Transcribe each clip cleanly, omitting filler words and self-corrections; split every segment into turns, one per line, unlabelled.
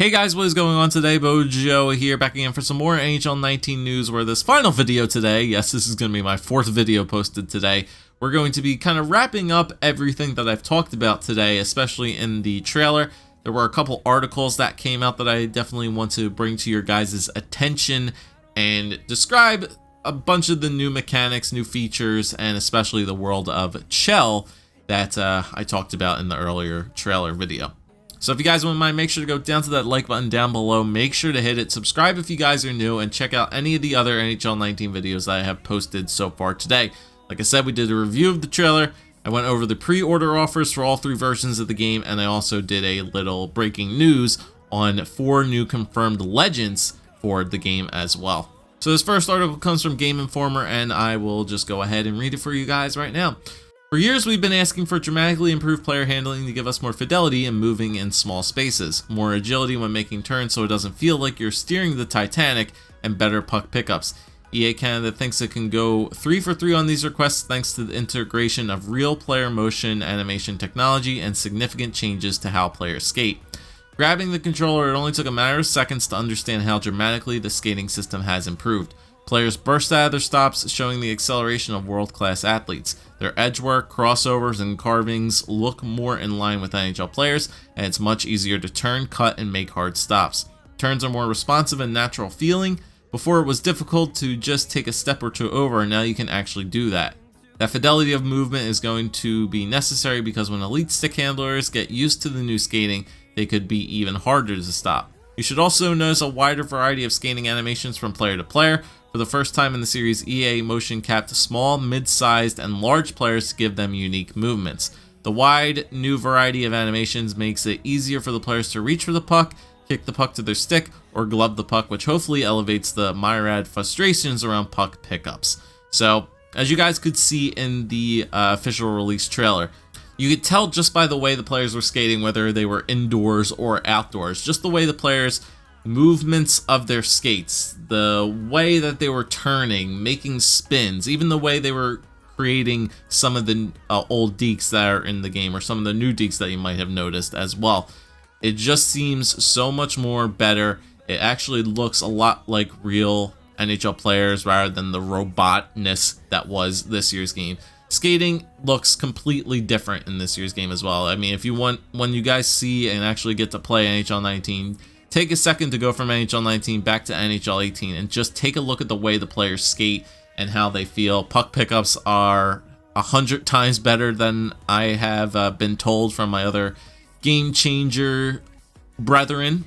Hey guys, what is going on today? Bojo here, back again for some more NHL 19 news, where this final video today, yes, this is going to be my fourth video posted today, we're going to be kind of wrapping up everything that I've talked about today, especially in the trailer. There were a couple articles that came out that I definitely want to bring to your guys' attention and describe a bunch of the new mechanics, new features, and especially the world of Chel that I talked about in the earlier trailer video. So if you guys wouldn't mind, make sure to go down to that like button down below, make sure to hit it, subscribe if you guys are new, and check out any of the other NHL 19 videos that I have posted so far today. Like I said, we did a review of the trailer, I went over the pre-order offers for all three versions of the game, and I also did a little breaking news on 4 new confirmed legends for the game as well. So this first article comes from Game Informer, and I will just go ahead and read it for you guys right now. For years, we've been asking for dramatically improved player handling to give us more fidelity in moving in small spaces, more agility when making turns so it doesn't feel like you're steering the Titanic, and better puck pickups. EA Canada thinks it can go 3 for 3 on these requests thanks to the integration of real player motion animation technology and significant changes to how players skate. Grabbing the controller, it only took a matter of seconds to understand how dramatically the skating system has improved. Players burst out of their stops, showing the acceleration of world-class athletes. Their edge work, crossovers, and carvings look more in line with NHL players, and it's much easier to turn, cut, and make hard stops. Turns are more responsive and natural feeling. Before, it was difficult to just take a step or two over, and now you can actually do that. That fidelity of movement is going to be necessary because when elite stick handlers get used to the new skating, they could be even harder to stop. You should also notice a wider variety of skating animations from player to player. For the first time in the series, EA motion capped small, mid-sized, and large players to give them unique movements. The wide, new variety of animations makes it easier for the players to reach for the puck, kick the puck to their stick, or glove the puck, which hopefully elevates the myriad frustrations around puck pickups. So, as you guys could see in the official release trailer, you could tell just by the way the players were skating whether they were indoors or outdoors. Just the way the players' movements of their skates, the way that they were turning, making spins, even the way they were creating some of the old deeks that are in the game, or some of the new deeks that you might have noticed as well. It just seems so much more better. It actually looks a lot like real NHL players rather than the robotness that was this year's game. Skating looks completely different in this year's game as well. I mean, if you want, when you guys see and actually get to play NHL 19, take a second to go from NHL 19 back to NHL 18 and just take a look at the way the players skate and how they feel. Puck pickups are 100 times better than I have been told from my other game changer brethren.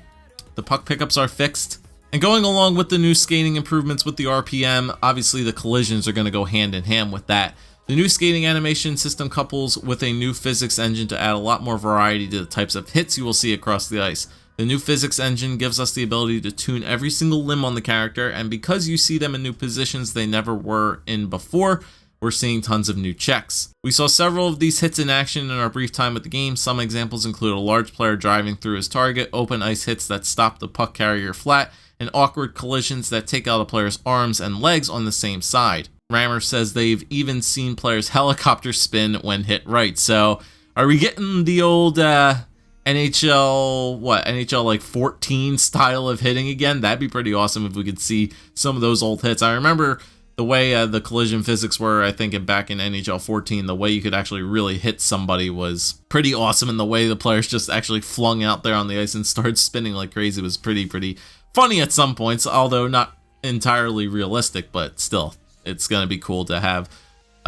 The puck pickups are fixed. And going along with the new skating improvements with the RPM, obviously the collisions are going to go hand in hand with that. The new skating animation system couples with a new physics engine to add a lot more variety to the types of hits you will see across the ice. The new physics engine gives us the ability to tune every single limb on the character, and because you see them in new positions they never were in before, we're seeing tons of new checks. We saw several of these hits in action in our brief time with the game. Some examples include a large player driving through his target, open ice hits that stop the puck carrier flat, and awkward collisions that take out a player's arms and legs on the same side. Rammer says they've even seen players helicopter spin when hit right. So are we getting the old NHL like 14 style of hitting again? That'd be pretty awesome if we could see some of those old hits. I remember the way the collision physics were, I think back in NHL 14, the way you could actually really hit somebody was pretty awesome, and the way the players just actually flung out there on the ice and started spinning like crazy was pretty funny at some points, although not entirely realistic, but still, it's going to be cool to have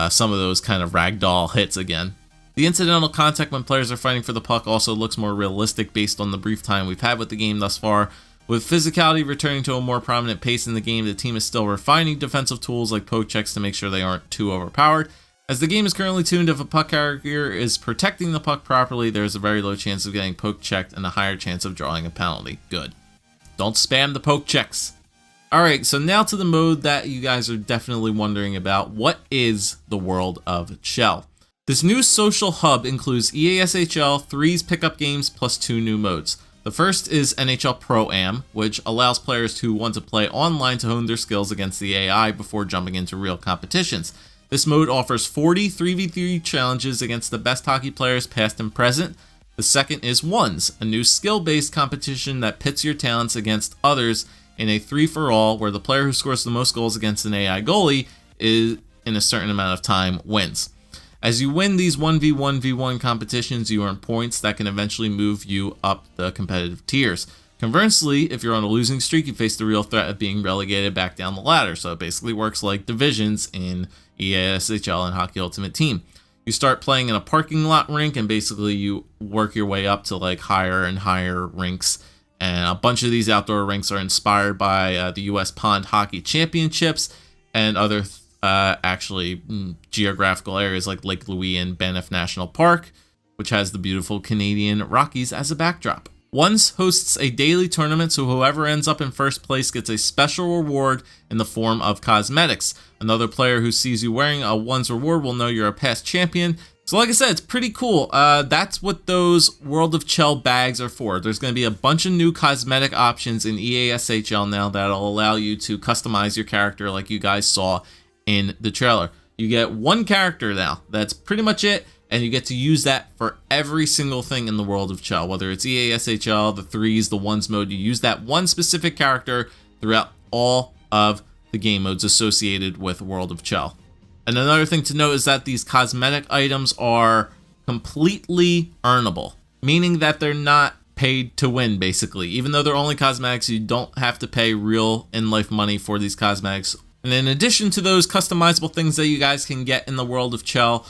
some of those kind of ragdoll hits again. The incidental contact when players are fighting for the puck also looks more realistic based on the brief time we've had with the game thus far. With physicality returning to a more prominent pace in the game, the team is still refining defensive tools like poke checks to make sure they aren't too overpowered. As the game is currently tuned, if a puck carrier is protecting the puck properly, there's a very low chance of getting poke checked and a higher chance of drawing a penalty. Good. Don't spam the poke checks. Alright, so now to the mode that you guys are definitely wondering about. What is the world of Chel? This new social hub includes EASHL, 3's pickup games, plus 2 new modes. The first is NHL Pro-Am, which allows players who want to play online to hone their skills against the AI before jumping into real competitions. This mode offers 40 3v3 challenges against the best hockey players past and present, The second is Ones, a new skill-based competition that pits your talents against others in a 3-for-all, where the player who scores the most goals against an AI goalie is in a certain amount of time wins. As you win these 1v1v1 competitions, you earn points that can eventually move you up the competitive tiers. Conversely, if you're on a losing streak, you face the real threat of being relegated back down the ladder. So it basically works like divisions in EASHL and Hockey Ultimate Team. You start playing in a parking lot rink, and basically you work your way up to like higher and higher rinks. And a bunch of these outdoor rinks are inspired by the U.S. Pond Hockey Championships and other geographical areas like Lake Louise and Banff National Park, which has the beautiful Canadian Rockies as a backdrop. Ones hosts a daily tournament, so whoever ends up in first place gets a special reward in the form of cosmetics. Another player who sees you wearing a Ones reward will know you're a past champion. So like I said, it's pretty cool. That's what those World of Chel bags are for. There's going to be a bunch of new cosmetic options in EASHL now that'll allow you to customize your character like you guys saw in the trailer. You get one character now. That's pretty much it. And you get to use that for every single thing in the World of Chel. Whether it's EASHL, the 3s, the Ones mode, you use that one specific character throughout all of the game modes associated with World of Chel. And another thing to note is that these cosmetic items are completely earnable, meaning that they're not paid to win, basically. Even though they're only cosmetics, you don't have to pay real in-life money for these cosmetics. And in addition to those customizable things that you guys can get in the World of Chel,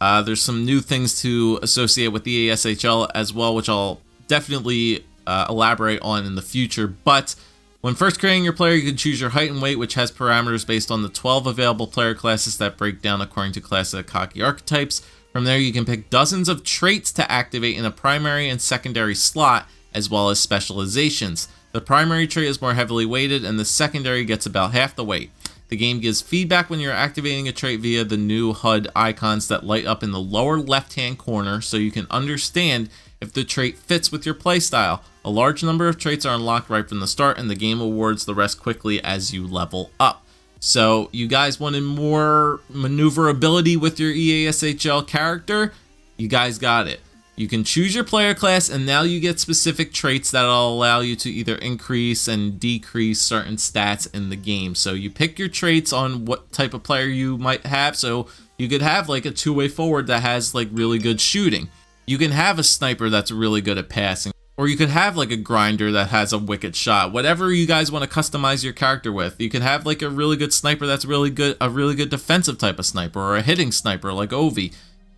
there's some new things to associate with the EASHL as well, which I'll definitely elaborate on in the future. But when first creating your player, you can choose your height and weight, which has parameters based on the 12 available player classes that break down according to classic hockey archetypes. From there, you can pick dozens of traits to activate in a primary and secondary slot, as well as specializations. The primary trait is more heavily weighted, and the secondary gets about half the weight. The game gives feedback when you're activating a trait via the new HUD icons that light up in the lower left-hand corner, so you can understand if the trait fits with your playstyle. A large number of traits are unlocked right from the start, and the game awards the rest quickly as you level up. So you guys wanted more maneuverability with your EASHL character? You guys got it. You can choose your player class, and now you get specific traits that'll allow you to either increase and decrease certain stats in the game. So you pick your traits on what type of player you might have. So you could have like a two-way forward that has like really good shooting. You can have a sniper that's really good at passing. Or you could have like a grinder that has a wicked shot. Whatever you guys want to customize your character with. You could have like a really good sniper that's really good, a really good defensive type of sniper, or a hitting sniper like Ovi.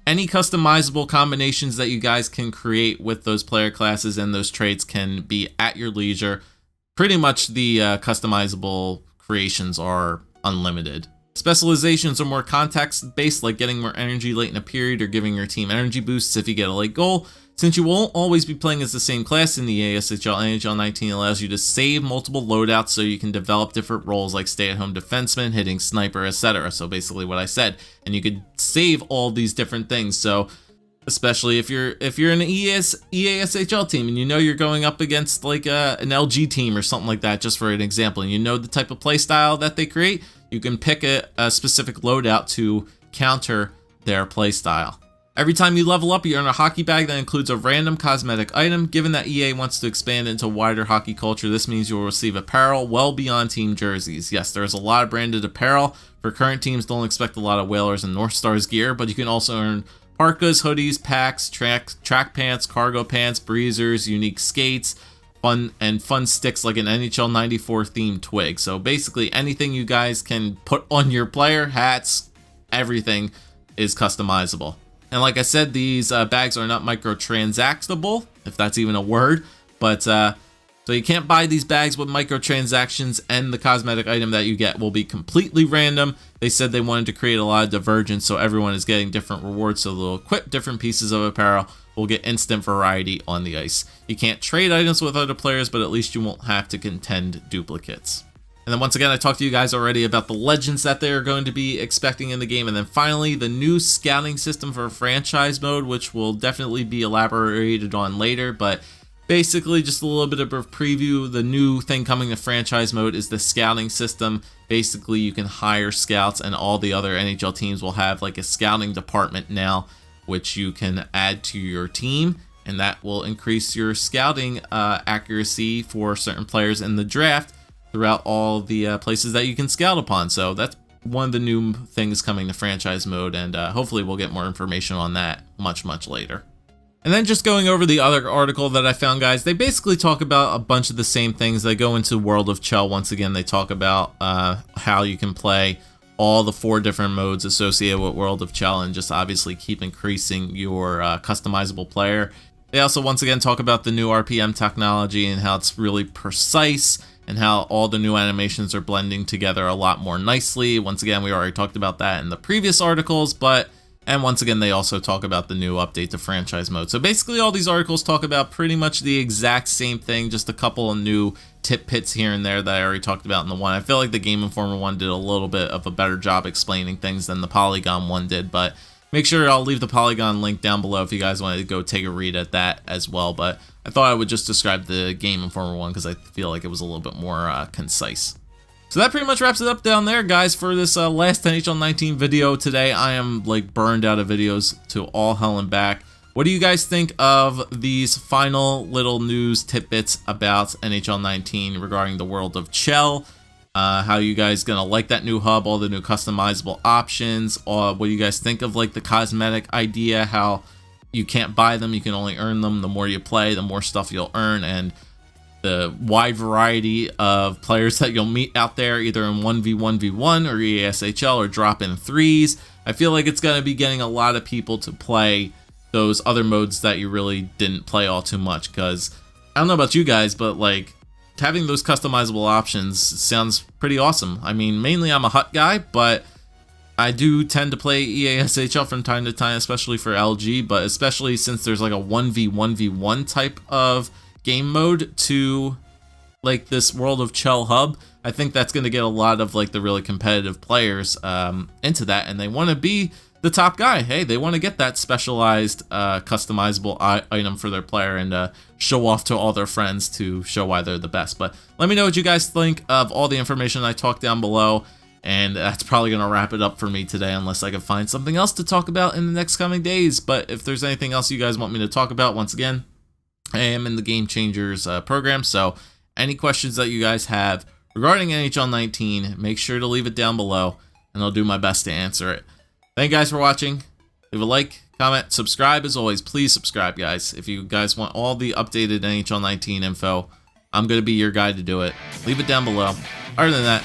Any customizable combinations that you guys can create with those player classes and those traits can be at your leisure. Pretty much the customizable creations are unlimited. Specializations are more context-based, like getting more energy late in a period or giving your team energy boosts if you get a late goal. Since you won't always be playing as the same class in the EASHL, NHL 19 allows you to save multiple loadouts so you can develop different roles like stay-at-home defenseman, hitting sniper, etc. So basically what I said. And you could save all these different things. So especially if you're in an EASHL team and you know you're going up against like an LG team or something like that, just for an example, and you know the type of play style that they create, you can pick a specific loadout to counter their play style. Every time you level up, you earn a hockey bag that includes a random cosmetic item. Given that EA wants to expand into wider hockey culture, this means you will receive apparel well beyond team jerseys. Yes, there's a lot of branded apparel. For current teams, don't expect a lot of Whalers and North Stars gear, but you can also earn parkas, hoodies, packs, track pants, cargo pants, breezers, unique skates, fun sticks like an NHL 94 themed twig. So basically anything you guys can put on your player, hats, everything is customizable. And like I said, these bags are not microtransactable, if that's even a word. But so you can't buy these bags with microtransactions, and the cosmetic item that you get will be completely random. They said they wanted to create a lot of divergence, so everyone is getting different rewards. So they'll equip different pieces of apparel. We'll get instant variety on the ice. You can't trade items with other players, but at least you won't have to contend duplicates. And then once again, I talked to you guys already about the legends that they're going to be expecting in the game. And then finally, the new scouting system for franchise mode, which will definitely be elaborated on later. But basically, just a little bit of a preview. The new thing coming to franchise mode is the scouting system. Basically, you can hire scouts, and all the other NHL teams will have like a scouting department now, which you can add to your team. and that will increase your scouting accuracy for certain players in the draft throughout all the places that you can scout upon. So that's one of the new things coming to franchise mode, and hopefully we'll get more information on that much later. And then just going over the other article that I found, guys, they basically talk about a bunch of the same things. They go into World of Chel once again. They talk about how you can play all the 4 different modes associated with World of Chel and just obviously keep increasing your customizable player. They also once again talk about the new RPM technology and how it's really precise and how all the new animations are blending together a lot more nicely. Once again, we already talked about that in the previous articles, and once again, they also talk about the new update to franchise mode. So basically, all these articles talk about pretty much the exact same thing, just a couple of new tidbits here and there that I already talked about in the one. I feel like the Game Informer one did a little bit of a better job explaining things than the Polygon one did, but make sure I'll leave the Polygon link down below if you guys wanted to go take a read at that as well. But I thought I would just describe the Game Informer one because I feel like it was a little bit more concise. So that pretty much wraps it up down there, guys, for this last NHL 19 video today. I am like burned out of videos to all hell and back. What do you guys think of these final little news tidbits about NHL 19 regarding the World of Chel? How you guys gonna like that new hub, all the new customizable options? What do you guys think of like the cosmetic idea, how you can't buy them, you can only earn them? The more you play, the more stuff you'll earn, and the wide variety of players that you'll meet out there, either in 1v1v1 or EASHL or drop-in 3s. I feel like it's going to be getting a lot of people to play those other modes that you really didn't play all too much, because I don't know about you guys, but like having those customizable options sounds pretty awesome. I mean, mainly I'm a HUT guy, but I do tend to play EASHL from time to time, especially for LG, but especially since there's like a 1v1v1 type of game mode to like this World of Chel hub, I think that's going to get a lot of like the really competitive players into that, and they want to be the top guy. Hey, they want to get that specialized customizable item for their player and show off to all their friends to show why they're the best. But let me know what you guys think of all the information I talked down below, and that's probably going to wrap it up for me today, unless I can find something else to talk about in the next coming days. But if there's anything else you guys want me to talk about, once again, I am in the Game Changers program, so any questions that you guys have regarding NHL 19, make sure to leave it down below, and I'll do my best to answer it. Thank you guys for watching. Leave a like, comment, subscribe. As always, please subscribe, guys. If you guys want all the updated NHL 19 info, I'm going to be your guy to do it. Leave it down below. Other than that,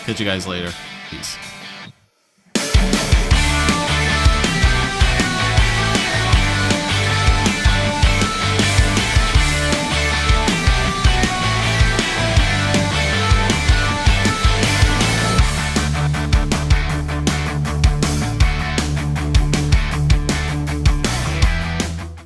catch you guys later. Peace.